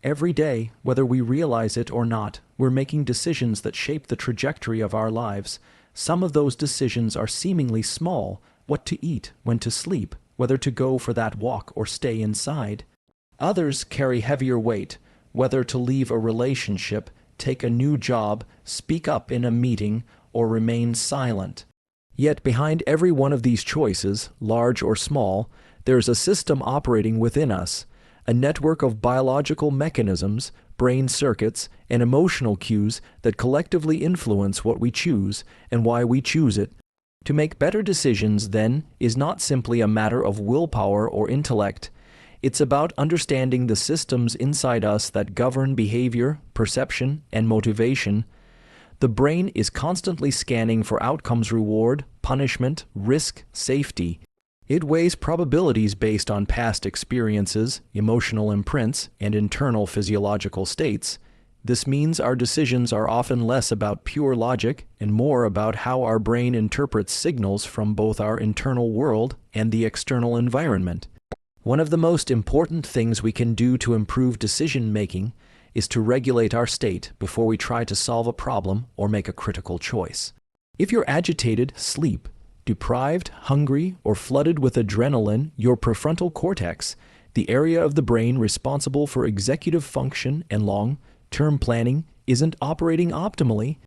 Every day, whether we realize it or not, we're making decisions that shape the trajectory of our lives. Some of those decisions are seemingly small: what to eat, when to sleep, whether to go for that walk or stay inside. Others carry heavier weight: whether to leave a relationship, take a new job, speak up in a meeting, or remain silent. Yet behind every one of these choices, large or small, there's a system operating within us, a network of biological mechanisms, brain circuits, and emotional cues that collectively influence what we choose and why we choose it. To make better decisions, then, is not simply a matter of willpower or intellect. It's about understanding the systems inside us that govern behavior, perception, and motivation. The brain is constantly scanning for outcomes: reward, punishment, risk, safety. It weighs probabilities based on past experiences, emotional imprints, and internal physiological states. This means our decisions are often less about pure logic and more about how our brain interprets signals from both our internal world and the external environment. One of the most important things we can do to improve decision-making is to regulate our state before we try to solve a problem or make a critical choice. If you're agitated, sleep. Deprived, hungry, or flooded with adrenaline, your prefrontal cortex, the area of the brain responsible for executive function and long-term planning, isn't operating optimally.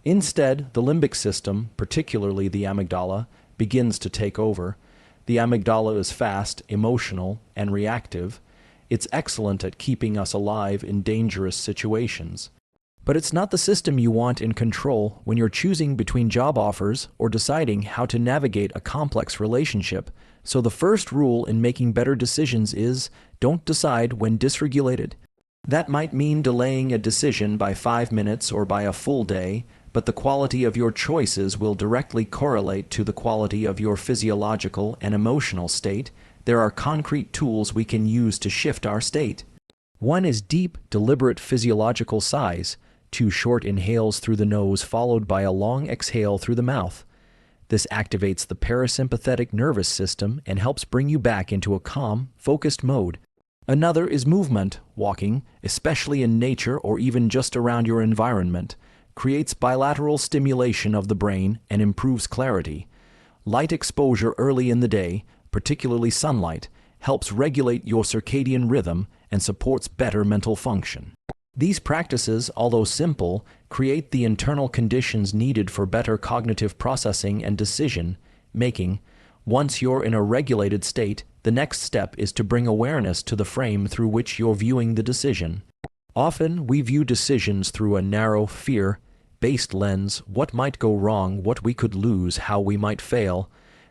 Instead, the limbic system, particularly the amygdala, begins to take over. The amygdala is fast, emotional, and reactive. It's excellent at keeping us alive in dangerous situations. But it's not the system you want in control when you're choosing between job offers or deciding how to navigate a complex relationship. So the first rule in making better decisions is, don't decide when dysregulated. That might mean delaying a decision by 5 minutes or by a full day, but the quality of your choices will directly correlate to the quality of your physiological and emotional state. There are concrete tools we can use to shift our state. One is deep, deliberate physiological sighs, 2 short inhales through the nose followed by a long exhale through the mouth. This activates the parasympathetic nervous system and helps bring you back into a calm, focused mode. Another is movement. Walking, especially in nature or even just around your environment, creates bilateral stimulation of the brain and improves clarity. Light exposure early in the day, particularly sunlight, helps regulate your circadian rhythm and supports better mental function. These practices, although simple, create the internal conditions needed for better cognitive processing and decision-making. Once you're in a regulated state, the next step is to bring awareness to the frame through which you're viewing the decision. Often, we view decisions through a narrow, fear-based lens: what might go wrong, what we could lose, how we might fail.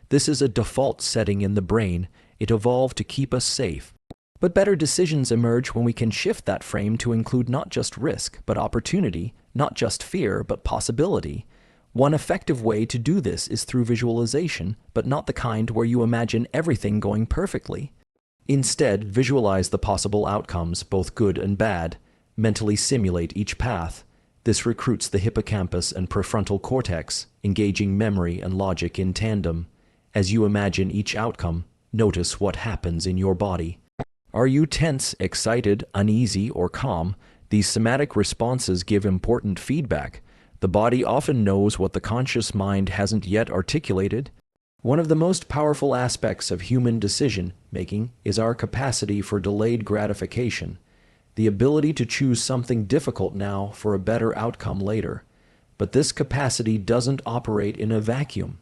This is a default setting in the brain. It evolved to keep us safe. But better decisions emerge when we can shift that frame to include not just risk, but opportunity, not just fear, but possibility. One effective way to do this is through visualization, but not the kind where you imagine everything going perfectly. Instead, visualize the possible outcomes, both good and bad. Mentally simulate each path. This recruits the hippocampus and prefrontal cortex, engaging memory and logic in tandem. As you imagine each outcome, notice what happens in your body. Are you tense, excited, uneasy, or calm? These somatic responses give important feedback. The body often knows what the conscious mind hasn't yet articulated. One of the most powerful aspects of human decision-making is our capacity for delayed gratification, the ability to choose something difficult now for a better outcome later. But this capacity doesn't operate in a vacuum.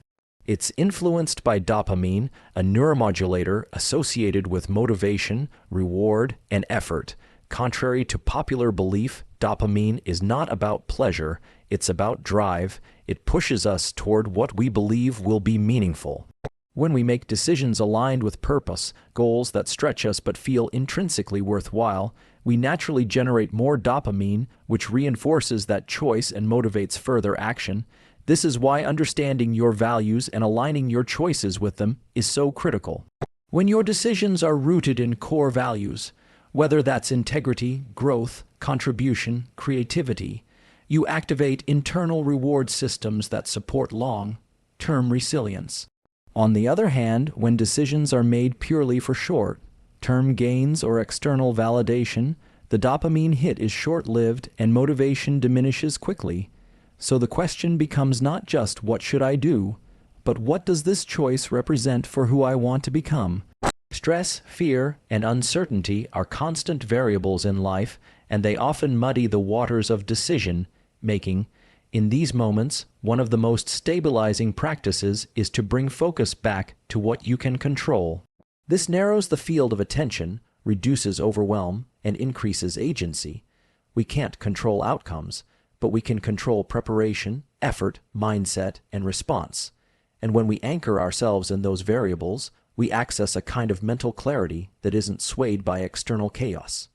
It's influenced by dopamine, a neuromodulator associated with motivation, reward, and effort. Contrary to popular belief, dopamine is not about pleasure, it's about drive. It pushes us toward what we believe will be meaningful. When we make decisions aligned with purpose, goals that stretch us but feel intrinsically worthwhile, we naturally generate more dopamine, which reinforces that choice and motivates further action. This is why understanding your values and aligning your choices with them is so critical. When your decisions are rooted in core values, whether that's integrity, growth, contribution, creativity, you activate internal reward systems that support long-term resilience. On the other hand, when decisions are made purely for short-term gains or external validation, The dopamine hit is short-lived and motivation diminishes quickly. So the question becomes not just what should I do, but what does this choice represent for who I want to become? Stress, fear, and uncertainty are constant variables in life, and they often muddy the waters of decision-making. In these moments, one of the most stabilizing practices is to bring focus back to what you can control. This narrows the field of attention, reduces overwhelm, and increases agency. We can't control outcomes, but we can control preparation, effort, mindset, and response. And when we anchor ourselves in those variables, we access a kind of mental clarity that isn't swayed by external chaos.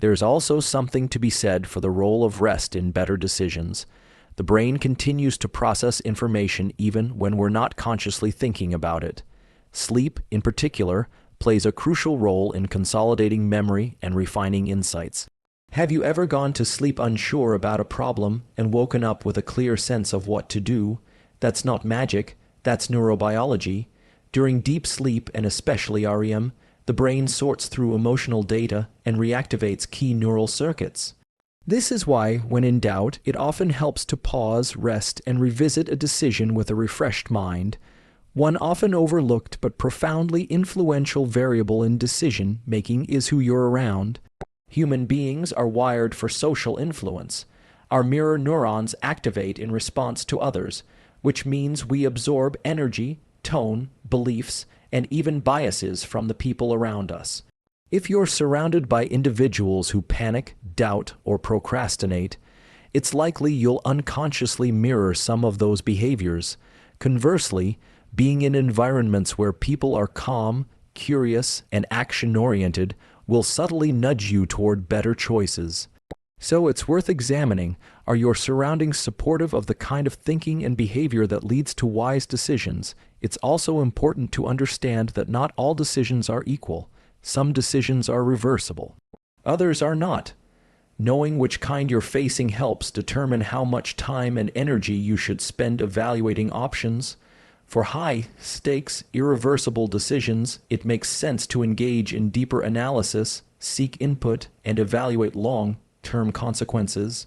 There's also something to be said for the role of rest in better decisions. The brain continues to process information even when we're not consciously thinking about it. Sleep, in particular, plays a crucial role in consolidating memory and refining insights. Have you ever gone to sleep unsure about a problem and woken up with a clear sense of what to do? That's not magic, that's neurobiology. During deep sleep, and especially REM, the brain sorts through emotional data and reactivates key neural circuits. This is why, when in doubt, it often helps to pause, rest, and revisit a decision with a refreshed mind. One often overlooked but profoundly influential variable in decision-making is who you're around. Human beings are wired for social influence. Our mirror neurons activate in response to others, which means we absorb energy, tone, beliefs, and even biases from the people around us. If you're surrounded by individuals who panic, doubt, or procrastinate, it's likely you'll unconsciously mirror some of those behaviors. Conversely, being in environments where people are calm, curious, and action-oriented will subtly nudge you toward better choices. So it's worth examining, are your surroundings supportive of the kind of thinking and behavior that leads to wise decisions? It's also important to understand that not all decisions are equal. Some decisions are reversible. Others are not. Knowing which kind you're facing helps determine how much time and energy you should spend evaluating options. For high-stakes, irreversible decisions, it makes sense to engage in deeper analysis, seek input, and evaluate long-term consequences.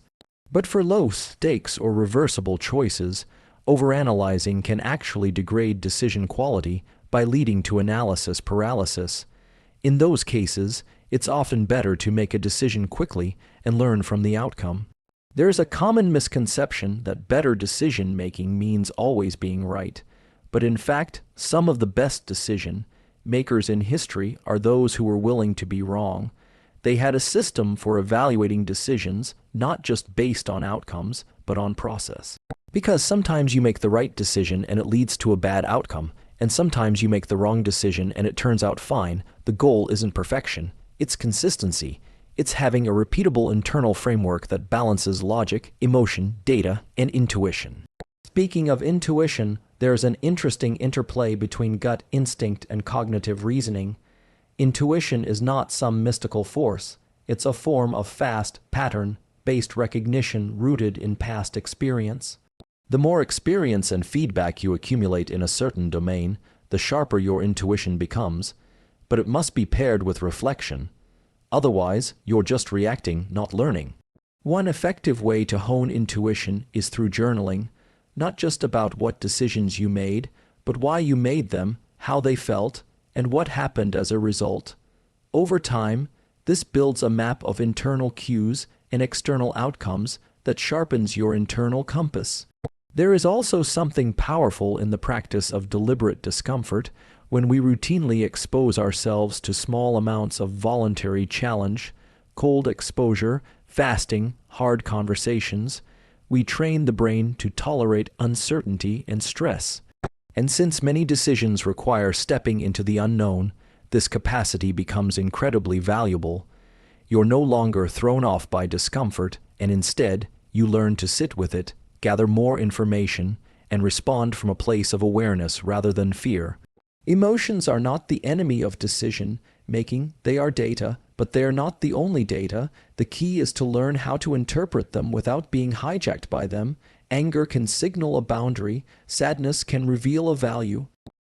But for low-stakes or reversible choices, overanalyzing can actually degrade decision quality by leading to analysis paralysis. In those cases, it's often better to make a decision quickly and learn from the outcome. There's a common misconception that better decision-making means always being right. But in fact, some of the best decision-makers in history are those who were willing to be wrong. They had a system for evaluating decisions, not just based on outcomes, but on process. Because sometimes you make the right decision and it leads to a bad outcome, and sometimes you make the wrong decision and it turns out fine. The goal isn't perfection, it's consistency. It's having a repeatable internal framework that balances logic, emotion, data, and intuition. Speaking of intuition, there's an interesting interplay between gut instinct and cognitive reasoning. Intuition is not some mystical force. It's a form of fast, pattern-based recognition rooted in past experience. The more experience and feedback you accumulate in a certain domain, the sharper your intuition becomes, but it must be paired with reflection. Otherwise, you're just reacting, not learning. One effective way to hone intuition is through journaling, not just about what decisions you made, but why you made them, how they felt, and what happened as a result. Over time, this builds a map of internal cues and external outcomes that sharpens your internal compass. There is also something powerful in the practice of deliberate discomfort. When we routinely expose ourselves to small amounts of voluntary challenge, cold exposure, fasting, hard conversations, we train the brain to tolerate uncertainty and stress. And since many decisions require stepping into the unknown, this capacity becomes incredibly valuable. You're no longer thrown off by discomfort, and instead, you learn to sit with it, gather more information, and respond from a place of awareness rather than fear. Emotions are not the enemy of decision-making, they are data, but they are not the only data. The key is to learn how to interpret them without being hijacked by them. Anger can signal a boundary, sadness can reveal a value.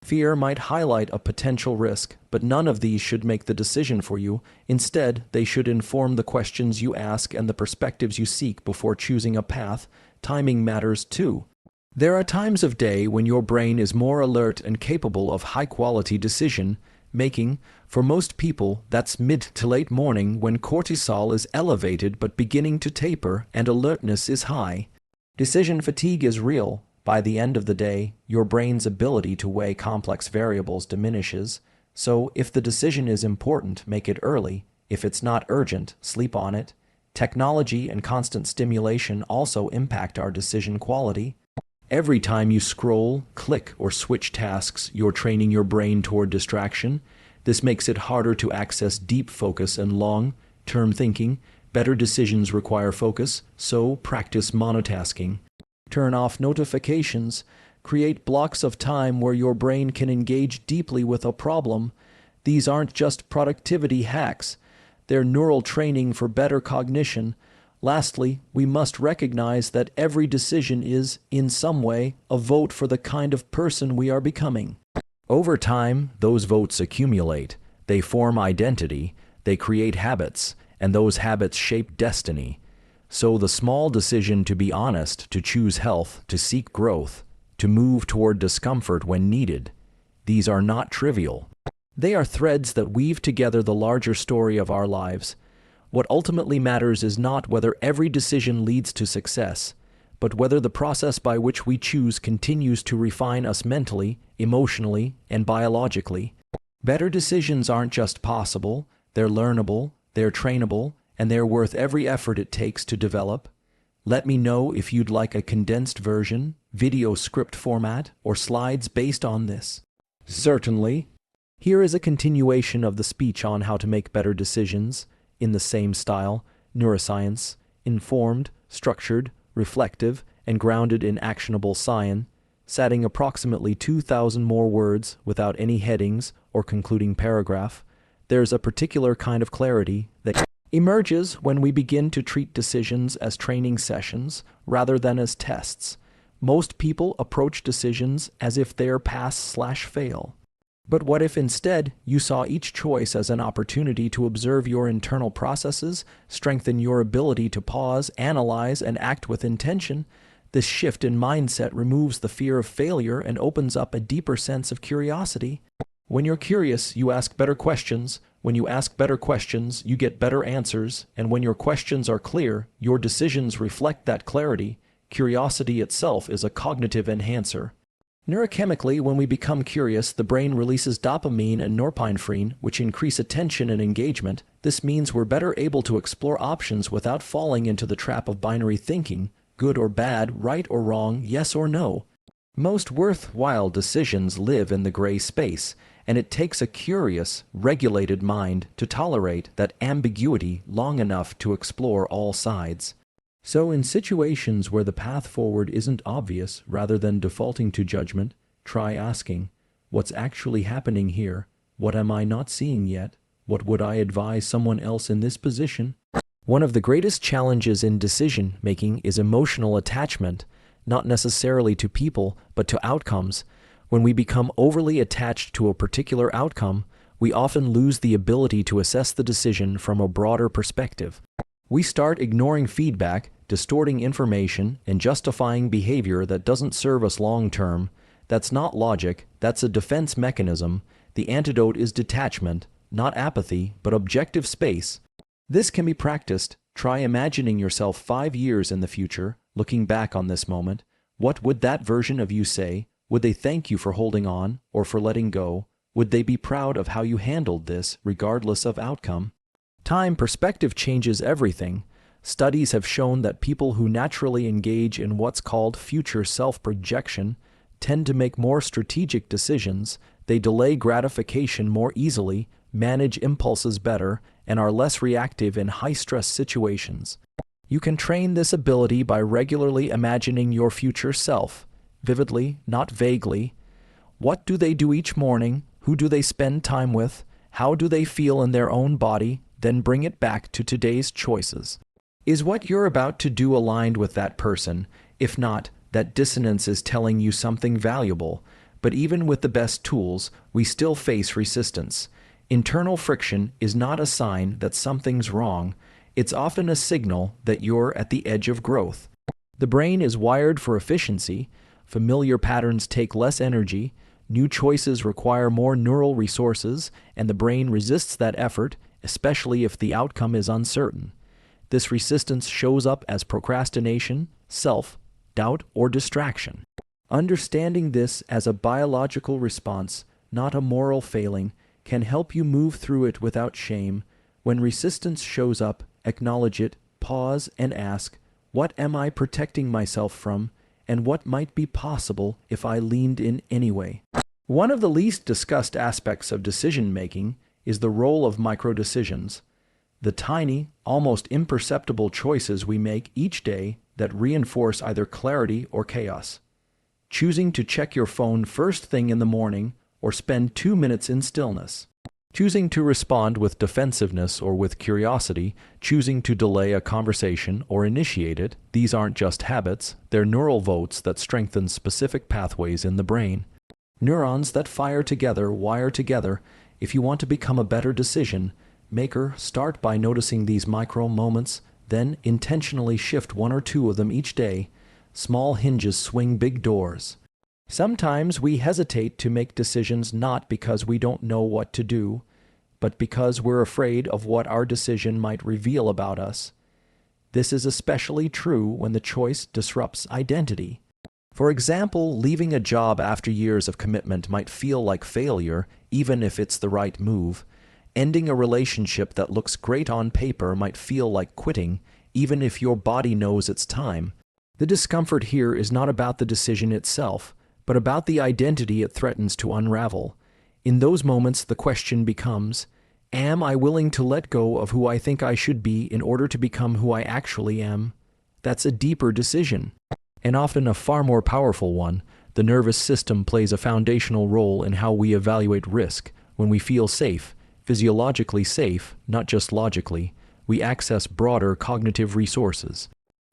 Fear might highlight a potential risk, but none of these should make the decision for you. Instead, they should inform the questions you ask and the perspectives you seek before choosing a path. Timing matters too. There are times of day when your brain is more alert and capable of high-quality decision making. For most people, that's mid to late morning when cortisol is elevated but beginning to taper and alertness is high. Decision fatigue is real. By the end of the day, your brain's ability to weigh complex variables diminishes, so if the decision is important, make it early. If it's not urgent, sleep on it. Technology and constant stimulation also impact our decision quality. Every time you scroll, click, or switch tasks, you're training your brain toward distraction. This makes it harder to access deep focus and long-term thinking. Better decisions require focus, so practice monotasking. Turn off notifications. Create blocks of time where your brain can engage deeply with a problem. These aren't just productivity hacks. They're neural training for better cognition. Lastly, we must recognize that every decision is, in some way, a vote for the kind of person we are becoming. Over time, those votes accumulate. They form identity. They create habits, and those habits shape destiny. So the small decision to be honest, to choose health, to seek growth, to move toward discomfort when needed, these are not trivial. They are threads that weave together the larger story of our lives. What ultimately matters is not whether every decision leads to success, but whether the process by which we choose continues to refine us mentally, emotionally, and biologically. Better decisions aren't just possible, they're learnable, they're trainable, and they're worth every effort it takes to develop. Let me know if you'd like a condensed version, video script format, or slides based on this. Certainly. Here is a continuation of the speech on how to make better decisions, in the same style: neuroscience, informed, structured, reflective, and grounded in actionable science, adding approximately 2,000 more words without any headings or concluding paragraph. There's a particular kind of clarity that emerges when we begin to treat decisions as training sessions rather than as tests. Most people approach decisions as if they're pass/fail. But what if instead you saw each choice as an opportunity to observe your internal processes, strengthen your ability to pause, analyze, and act with intention? This shift in mindset removes the fear of failure and opens up a deeper sense of curiosity. When you're curious, you ask better questions. When you ask better questions, you get better answers. And when your questions are clear, your decisions reflect that clarity. Curiosity itself is a cognitive enhancer. Neurochemically, when we become curious, the brain releases dopamine and norepinephrine, which increase attention and engagement. This means we're better able to explore options without falling into the trap of binary thinking: good or bad, right or wrong, yes or no. Most worthwhile decisions live in the gray space, and it takes a curious, regulated mind to tolerate that ambiguity long enough to explore all sides. So in situations where the path forward isn't obvious, rather than defaulting to judgment, try asking, what's actually happening here? What am I not seeing yet? What would I advise someone else in this position? One of the greatest challenges in decision-making is emotional attachment, not necessarily to people, but to outcomes. When we become overly attached to a particular outcome, we often lose the ability to assess the decision from a broader perspective. We start ignoring feedback, distorting information, and justifying behavior that doesn't serve us long-term. That's not logic, that's a defense mechanism. The antidote is detachment, not apathy, but objective space. This can be practiced. Try imagining yourself 5 years in the future, looking back on this moment. What would that version of you say? Would they thank you for holding on or for letting go? Would they be proud of how you handled this, regardless of outcome? Time perspective changes everything. Studies have shown that people who naturally engage in what's called future self-projection tend to make more strategic decisions. They delay gratification more easily, manage impulses better, and are less reactive in high-stress situations. You can train this ability by regularly imagining your future self, vividly, not vaguely. What do they do each morning? Who do they spend time with? How do they feel in their own body? Then bring it back to today's choices. Is what you're about to do aligned with that person? If not, that dissonance is telling you something valuable. but even with the best tools, we still face resistance. Internal friction is not a sign that something's wrong. It's often a signal that you're at the edge of growth. The brain is wired for efficiency. Familiar patterns take less energy. New choices require more neural resources, and the brain resists that effort, especially if the outcome is uncertain. This resistance shows up as procrastination, self-doubt, or distraction. Understanding this as a biological response, not a moral failing, can help you move through it without shame. When resistance shows up, acknowledge it, pause, and ask, what am I protecting myself from, and what might be possible if I leaned in anyway? One of the least discussed aspects of decision-making is the role of micro-decisions, the tiny, almost imperceptible choices we make each day that reinforce either clarity or chaos. Choosing to check your phone first thing in the morning or spend 2 minutes in stillness. Choosing to respond with defensiveness or with curiosity, choosing to delay a conversation or initiate it, these aren't just habits, they're neural votes that strengthen specific pathways in the brain. Neurons that fire together wire together. If you want to become a better decision maker, start by noticing these micro moments, then intentionally shift one or two of them each day. Small hinges swing big doors. Sometimes we hesitate to make decisions not because we don't know what to do, but because we're afraid of what our decision might reveal about us. This is especially true when the choice disrupts identity. For example, leaving a job after years of commitment might feel like failure, even if it's the right move. Ending a relationship that looks great on paper might feel like quitting, even if your body knows it's time. The discomfort here is not about the decision itself, but about the identity it threatens to unravel. In those moments, the question becomes, am I willing to let go of who I think I should be in order to become who I actually am? That's a deeper decision, and often a far more powerful one. The nervous system plays a foundational role in how we evaluate risk. When we feel safe, physiologically safe, not just logically, we access broader cognitive resources.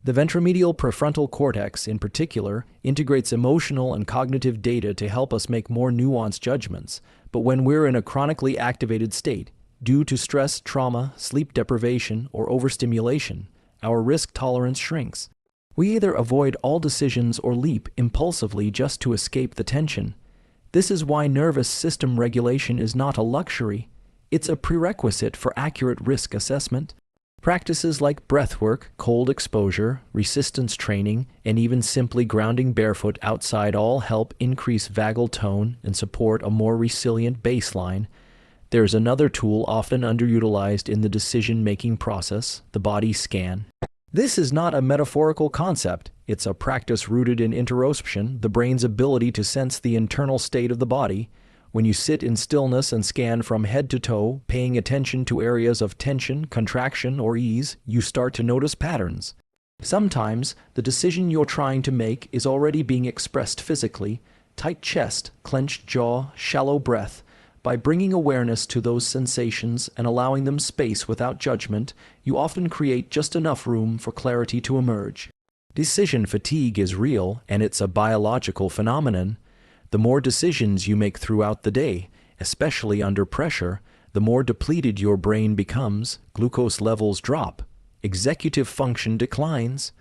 The ventromedial prefrontal cortex, in particular, integrates emotional and cognitive data to help us make more nuanced judgments. But when we're in a chronically activated state, due to stress, trauma, sleep deprivation, or overstimulation, our risk tolerance shrinks. We either avoid all decisions or leap impulsively just to escape the tension. This is why nervous system regulation is not a luxury. It's a prerequisite for accurate risk assessment. Practices like breathwork, cold exposure, resistance training, and even simply grounding barefoot outside all help increase vagal tone and support a more resilient baseline. There's another tool often underutilized in the decision-making process, the body scan. This is not a metaphorical concept. It's a practice rooted in interoception, the brain's ability to sense the internal state of the body. When you sit in stillness and scan from head to toe, paying attention to areas of tension, contraction, or ease, you start to notice patterns. Sometimes, the decision you're trying to make is already being expressed physically: tight chest, clenched jaw, shallow breath. By bringing awareness to those sensations and allowing them space without judgment, you often create just enough room for clarity to emerge. Decision fatigue is real, and it's a biological phenomenon. The more decisions you make throughout the day, especially under pressure, the more depleted your brain becomes, glucose levels drop, executive function declines,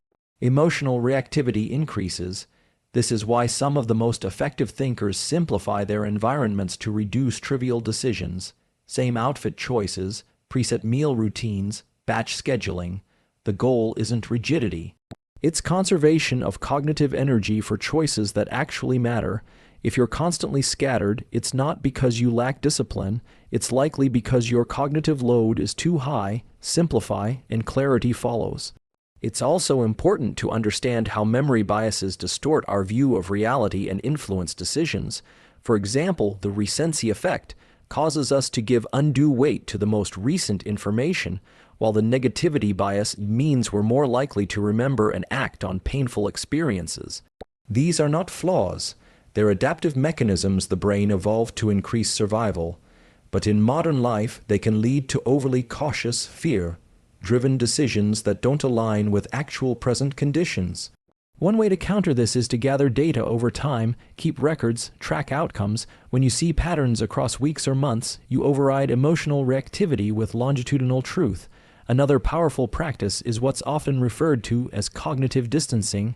emotional reactivity increases. This is why some of the most effective thinkers simplify their environments to reduce trivial decisions. Same outfit choices, preset meal routines, batch scheduling. The goal isn't rigidity. It's conservation of cognitive energy for choices that actually matter. If you're constantly scattered, it's not because you lack discipline, it's likely because your cognitive load is too high. Simplify, and clarity follows. It's also important to understand how memory biases distort our view of reality and influence decisions. For example, the recency effect causes us to give undue weight to the most recent information, while the negativity bias means we're more likely to remember and act on painful experiences. These are not flaws. They're adaptive mechanisms the brain evolved to increase survival. But in modern life, they can lead to overly cautious, fear-driven decisions that don't align with actual present conditions. One way to counter this is to gather data over time, keep records, track outcomes. When you see patterns across weeks or months, you override emotional reactivity with longitudinal truth. Another powerful practice is what's often referred to as cognitive distancing.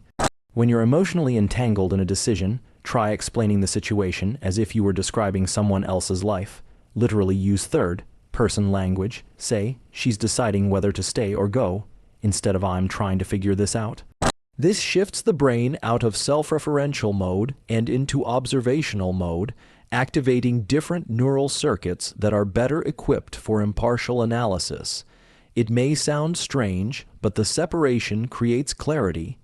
When you're emotionally entangled in a decision, try explaining the situation as if you were describing someone else's life. Literally use third-person language. Say, she's deciding whether to stay or go, instead of I'm trying to figure this out. This shifts the brain out of self-referential mode and into observational mode, activating different neural circuits that are better equipped for impartial analysis. It may sound strange, but the separation creates clarity.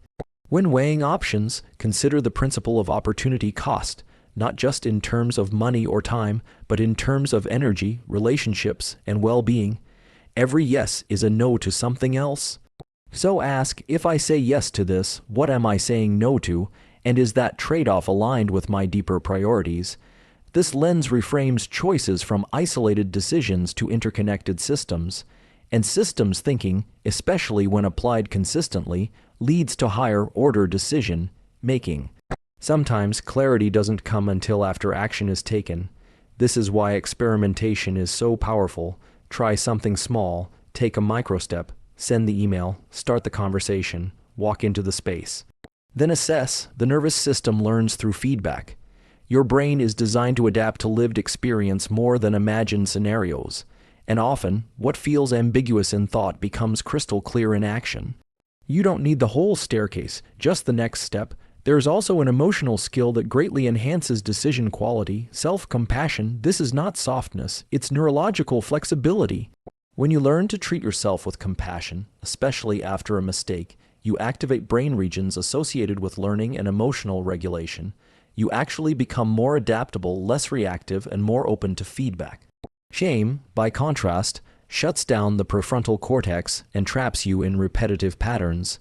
When weighing options, consider the principle of opportunity cost, not just in terms of money or time, but in terms of energy, relationships, and well-being. Every yes is a no to something else. So ask, if I say yes to this, what am I saying no to, and is that trade-off aligned with my deeper priorities? This lens reframes choices from isolated decisions to interconnected systems, and systems thinking, especially when applied consistently, leads to higher-order decision-making. Sometimes clarity doesn't come until after action is taken. This is why experimentation is so powerful. Try something small, take a microstep, send the email, start the conversation, walk into the space. Then assess. The nervous system learns through feedback. Your brain is designed to adapt to lived experience more than imagined scenarios, and often, what feels ambiguous in thought becomes crystal clear in action. You don't need the whole staircase, just the next step. There is also an emotional skill that greatly enhances decision quality, self-compassion. This is not softness, it's neurological flexibility. When you learn to treat yourself with compassion, especially after a mistake, you activate brain regions associated with learning and emotional regulation. You actually become more adaptable, less reactive, and more open to feedback. Shame, by contrast, shuts down the prefrontal cortex and traps you in repetitive patterns.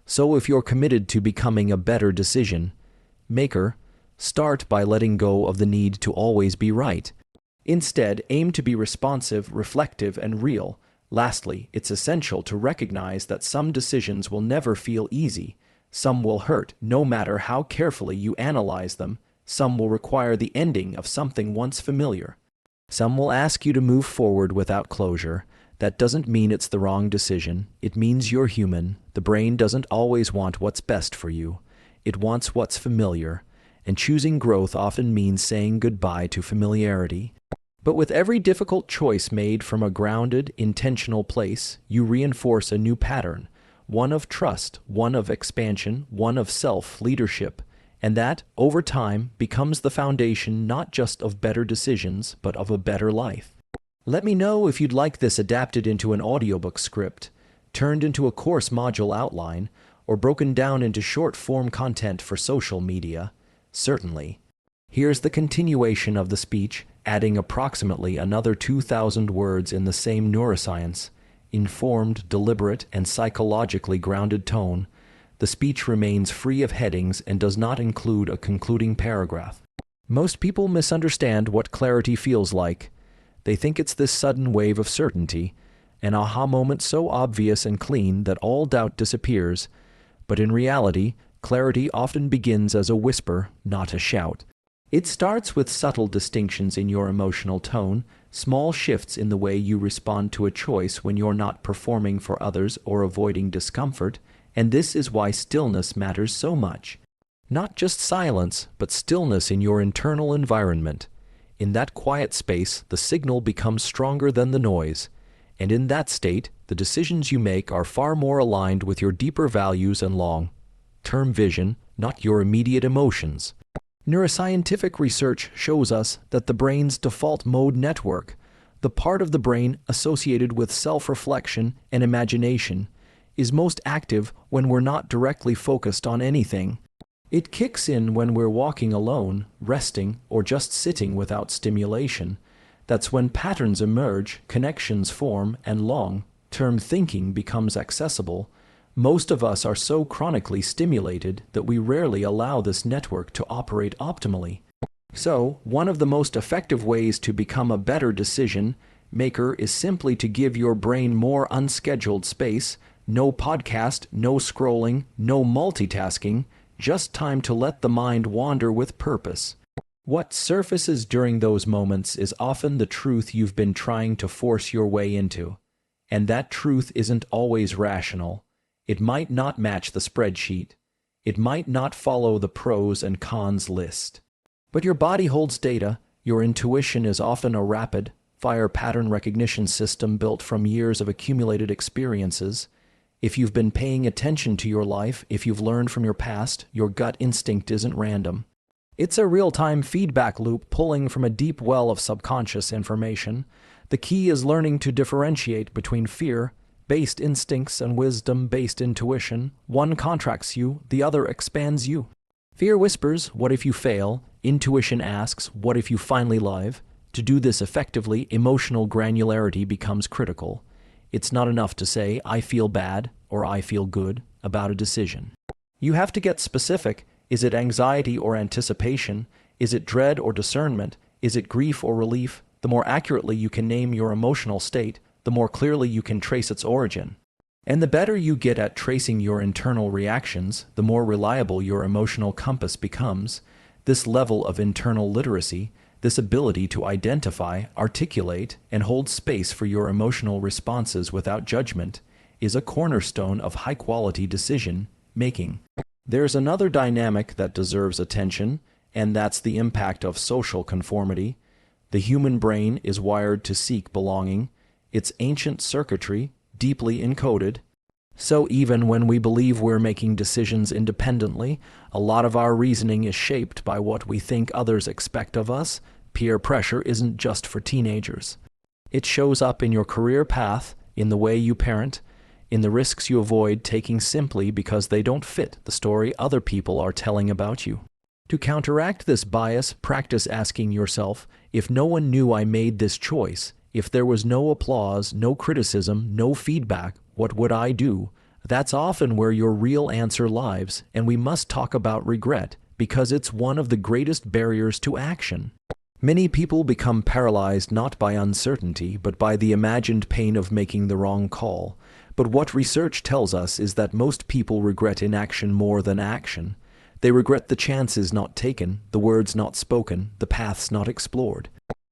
So if you're committed to becoming a better decision maker, start by letting go of the need to always be right. Instead, aim to be responsive, reflective, and real. Lastly, it's essential to recognize that some decisions will never feel easy. Some will hurt, no matter how carefully you analyze them. Some will require the ending of something once familiar. Some will ask you to move forward without closure. That doesn't mean it's the wrong decision. It means you're human. The brain doesn't always want what's best for you. It wants what's familiar. And choosing growth often means saying goodbye to familiarity. But with every difficult choice made from a grounded, intentional place, you reinforce a new pattern, one of trust, one of expansion, one of self-leadership, and that, over time, becomes the foundation not just of better decisions, but of a better life. Let me know if you'd like this adapted into an audiobook script, turned into a course module outline, or broken down into short-form content for social media. Certainly. Here's the continuation of the speech, adding approximately another 2,000 words in the same neuroscience, informed, deliberate, and psychologically grounded tone. The speech remains free of headings and does not include a concluding paragraph. Most people misunderstand what clarity feels like. They think it's this sudden wave of certainty, an aha moment so obvious and clean that all doubt disappears. But in reality, clarity often begins as a whisper, not a shout. It starts with subtle distinctions in your emotional tone, small shifts in the way you respond to a choice when you're not performing for others or avoiding discomfort, and this is why stillness matters so much. Not just silence, but stillness in your internal environment. In that quiet space, the signal becomes stronger than the noise, and in that state, the decisions you make are far more aligned with your deeper values and long-term vision, not your immediate emotions. Neuroscientific research shows us that the brain's default mode network, the part of the brain associated with self-reflection and imagination, is most active when we're not directly focused on anything. It kicks in when we're walking alone, resting, or just sitting without stimulation. That's when patterns emerge, connections form, and long-term thinking becomes accessible. Most of us are so chronically stimulated that we rarely allow this network to operate optimally. So, one of the most effective ways to become a better decision maker is simply to give your brain more unscheduled space, No podcast, no scrolling, no multitasking, just time to let the mind wander with purpose. What surfaces during those moments is often the truth you've been trying to force your way into. And that truth isn't always rational. It might not match the spreadsheet. It might not follow the pros and cons list. But your body holds data. Your intuition is often a rapid-fire pattern recognition system built from years of accumulated experiences. If you've been paying attention to your life, if you've learned from your past, your gut instinct isn't random. It's a real-time feedback loop pulling from a deep well of subconscious information. The key is learning to differentiate between fear-based instincts and wisdom-based intuition. One contracts you, the other expands you. Fear whispers, "What if you fail?" Intuition asks, "What if you finally live?" To do this effectively, emotional granularity becomes critical. It's not enough to say, "I feel bad" or "I feel good" about a decision. You have to get specific. Is it anxiety or anticipation? Is it dread or discernment? Is it grief or relief? The more accurately you can name your emotional state, the more clearly you can trace its origin. And the better you get at tracing your internal reactions, the more reliable your emotional compass becomes. This level of internal literacy, this ability to identify, articulate, and hold space for your emotional responses without judgment, is a cornerstone of high-quality decision-making. There's another dynamic that deserves attention, and that's the impact of social conformity. The human brain is wired to seek belonging. Its ancient circuitry, deeply encoded. So even when we believe we're making decisions independently, a lot of our reasoning is shaped by what we think others expect of us. Peer pressure isn't just for teenagers. It shows up in your career path, in the way you parent, in the risks you avoid taking simply because they don't fit the story other people are telling about you. To counteract this bias, practice asking yourself, if no one knew I made this choice, if there was no applause, no criticism, no feedback, what would I do? That's often where your real answer lies, and we must talk about regret, because it's one of the greatest barriers to action. Many people become paralyzed not by uncertainty, but by the imagined pain of making the wrong call. But what research tells us is that most people regret inaction more than action. They regret the chances not taken, the words not spoken, the paths not explored.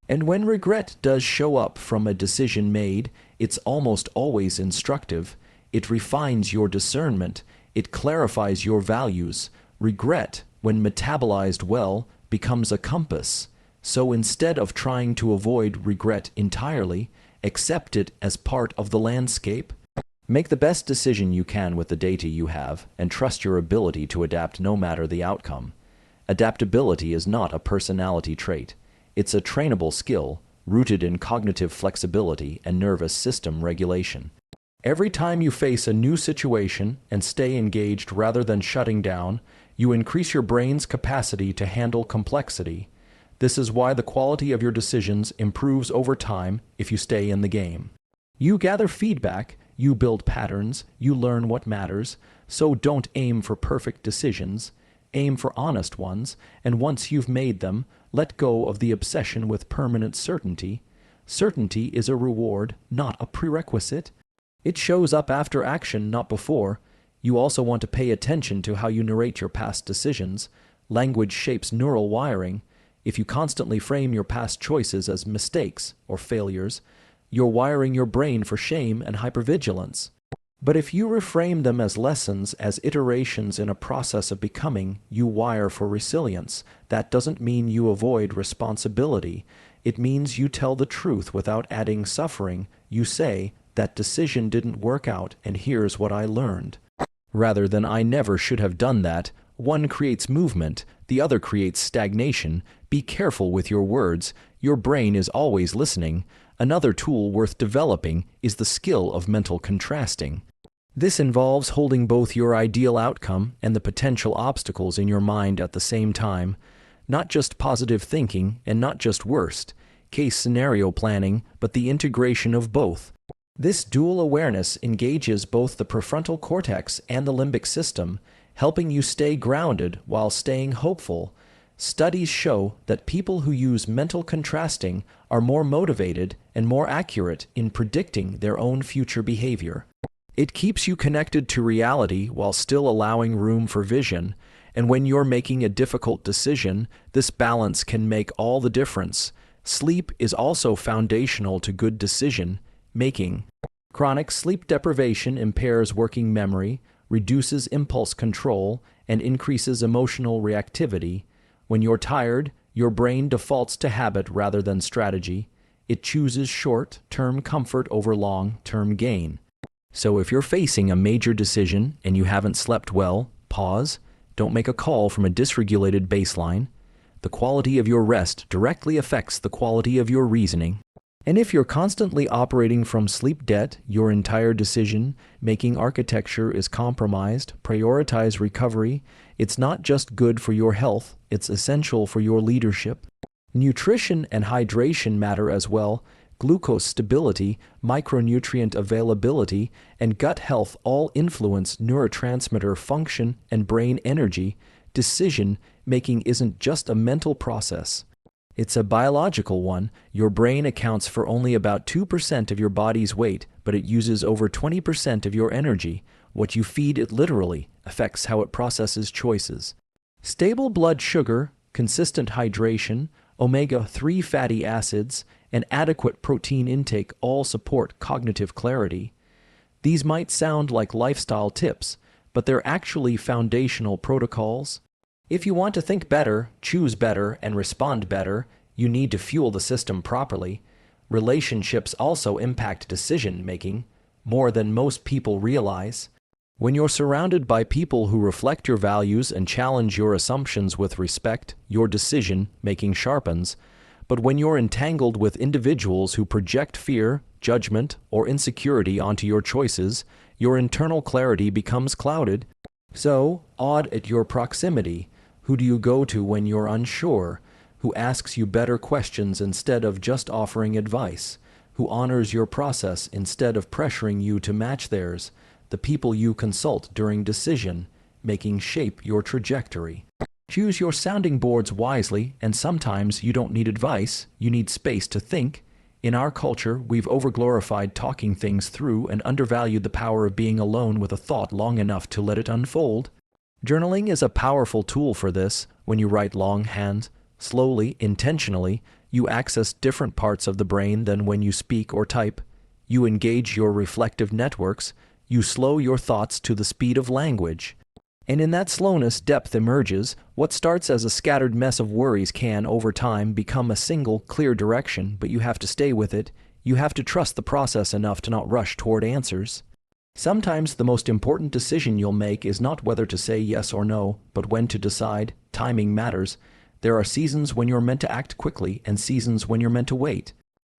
And when regret does show up from a decision made, it's almost always instructive. It refines your discernment. It clarifies your values. Regret, when metabolized well, becomes a compass. So instead of trying to avoid regret entirely, accept it as part of the landscape. Make the best decision you can with the data you have, and trust your ability to adapt no matter the outcome. Adaptability is not a personality trait. It's a trainable skill, rooted in cognitive flexibility and nervous system regulation. Every time you face a new situation and stay engaged rather than shutting down, you increase your brain's capacity to handle complexity. This is why the quality of your decisions improves over time if you stay in the game. You gather feedback, you build patterns, you learn what matters, so don't aim for perfect decisions. Aim for honest ones, and once you've made them, let go of the obsession with permanent certainty. Certainty is a reward, not a prerequisite. It shows up after action, not before. You also want to pay attention to how you narrate your past decisions. Language shapes neural wiring. If you constantly frame your past choices as mistakes or failures, you're wiring your brain for shame and hypervigilance. But if you reframe them as lessons, as iterations in a process of becoming, you wire for resilience. That doesn't mean you avoid responsibility. It means you tell the truth without adding suffering. You say, that decision didn't work out, and here's what I learned. Rather than I never should have done that, one creates movement, the other creates stagnation. Be careful with your words. Your brain is always listening. Another tool worth developing is the skill of mental contrasting. This involves holding both your ideal outcome and the potential obstacles in your mind at the same time. Not just positive thinking and not just worst-case scenario planning, but the integration of both. This dual awareness engages both the prefrontal cortex and the limbic system, helping you stay grounded while staying hopeful. Studies show that people who use mental contrasting are more motivated and more accurate in predicting their own future behavior. It keeps you connected to reality while still allowing room for vision, and when you're making a difficult decision, this balance can make all the difference. Sleep is also foundational to good decision making. Chronic sleep deprivation impairs working memory, reduces impulse control, and increases emotional reactivity. When you're tired, your brain defaults to habit rather than strategy. It chooses short-term comfort over long-term gain. So if you're facing a major decision and you haven't slept well, pause. Don't make a call from a dysregulated baseline. The quality of your rest directly affects the quality of your reasoning. And if you're constantly operating from sleep debt, your entire decision-making architecture is compromised. Prioritize recovery. It's not just good for your health, it's essential for your leadership. Nutrition and hydration matter as well. Glucose stability, micronutrient availability, and gut health all influence neurotransmitter function and brain energy. Decision-making isn't just a mental process. It's a biological one. Your brain accounts for only about 2% of your body's weight, but it uses over 20% of your energy. What you feed it literally affects how it processes choices. Stable blood sugar, consistent hydration, omega-3 fatty acids, and adequate protein intake all support cognitive clarity. These might sound like lifestyle tips, but they're actually foundational protocols. If you want to think better, choose better, and respond better, you need to fuel the system properly. Relationships also impact decision-making more than most people realize. When you're surrounded by people who reflect your values and challenge your assumptions with respect, your decision-making sharpens. But when you're entangled with individuals who project fear, judgment, or insecurity onto your choices, your internal clarity becomes clouded. So, audit your proximity. Who do you go to when you're unsure? Who asks you better questions instead of just offering advice? Who honors your process instead of pressuring you to match theirs? The people you consult during decision-making shape your trajectory. Choose your sounding boards wisely, and sometimes you don't need advice, you need space to think. In our culture, we've overglorified talking things through and undervalued the power of being alone with a thought long enough to let it unfold. Journaling is a powerful tool for this. When you write longhand, slowly, intentionally, you access different parts of the brain than when you speak or type. You engage your reflective networks. You slow your thoughts to the speed of language. And in that slowness, depth emerges. What starts as a scattered mess of worries can, over time, become a single, clear direction, but you have to stay with it. You have to trust the process enough to not rush toward answers. Sometimes the most important decision you'll make is not whether to say yes or no, but when to decide. Timing matters. There are seasons when you're meant to act quickly and seasons when you're meant to wait.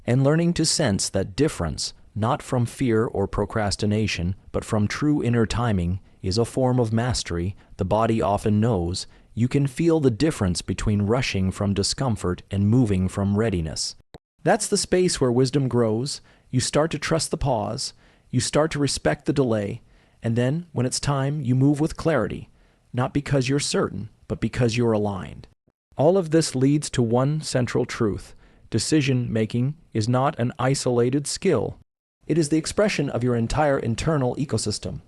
And learning to sense that difference, not from fear or procrastination, but from true inner timing, is a form of mastery. The body often knows. You can feel the difference between rushing from discomfort and moving from readiness. That's the space where wisdom grows. You start to trust the pause. You start to respect the delay. And then, when it's time, you move with clarity, not because you're certain, but because you're aligned. All of this leads to one central truth. Decision-making is not an isolated skill. It is the expression of your entire internal ecosystem.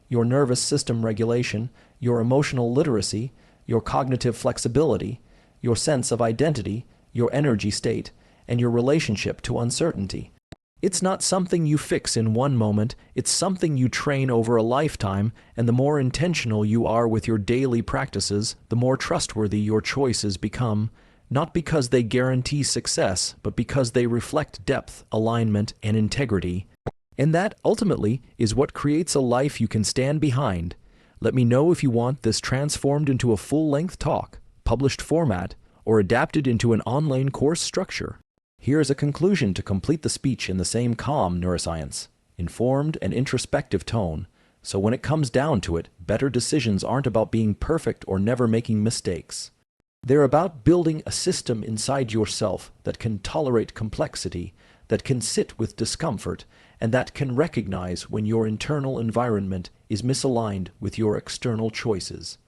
Your nervous system regulation, your emotional literacy, your cognitive flexibility, your sense of identity, your energy state, and your relationship to uncertainty. It's not something you fix in one moment, it's something you train over a lifetime, and the more intentional you are with your daily practices, the more trustworthy your choices become, not because they guarantee success, but because they reflect depth, alignment, and integrity. And that, ultimately, is what creates a life you can stand behind. Let me know if you want this transformed into a full-length talk, published format, or adapted into an online course structure. Here is a conclusion to complete the speech in the same calm neuroscience, informed and introspective tone. So when it comes down to it, better decisions aren't about being perfect or never making mistakes. They're about building a system inside yourself that can tolerate complexity, that can sit with discomfort, and that can recognize when your internal environment is misaligned with your external choices.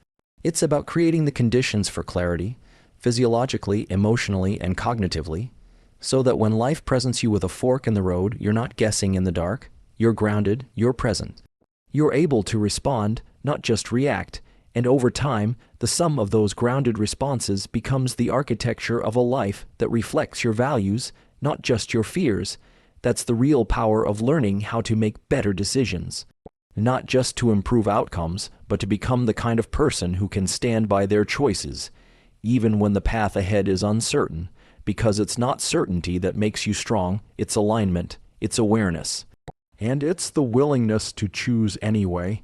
It's about creating the conditions for clarity, physiologically, emotionally, and cognitively, so that when life presents you with a fork in the road, you're not guessing in the dark, you're grounded, you're present. You're able to respond, not just react, and over time, the sum of those grounded responses becomes the architecture of a life that reflects your values, not just your fears. That's the real power of learning how to make better decisions. Not just to improve outcomes, but to become the kind of person who can stand by their choices, even when the path ahead is uncertain, because it's not certainty that makes you strong, it's alignment, it's awareness. And it's the willingness to choose anyway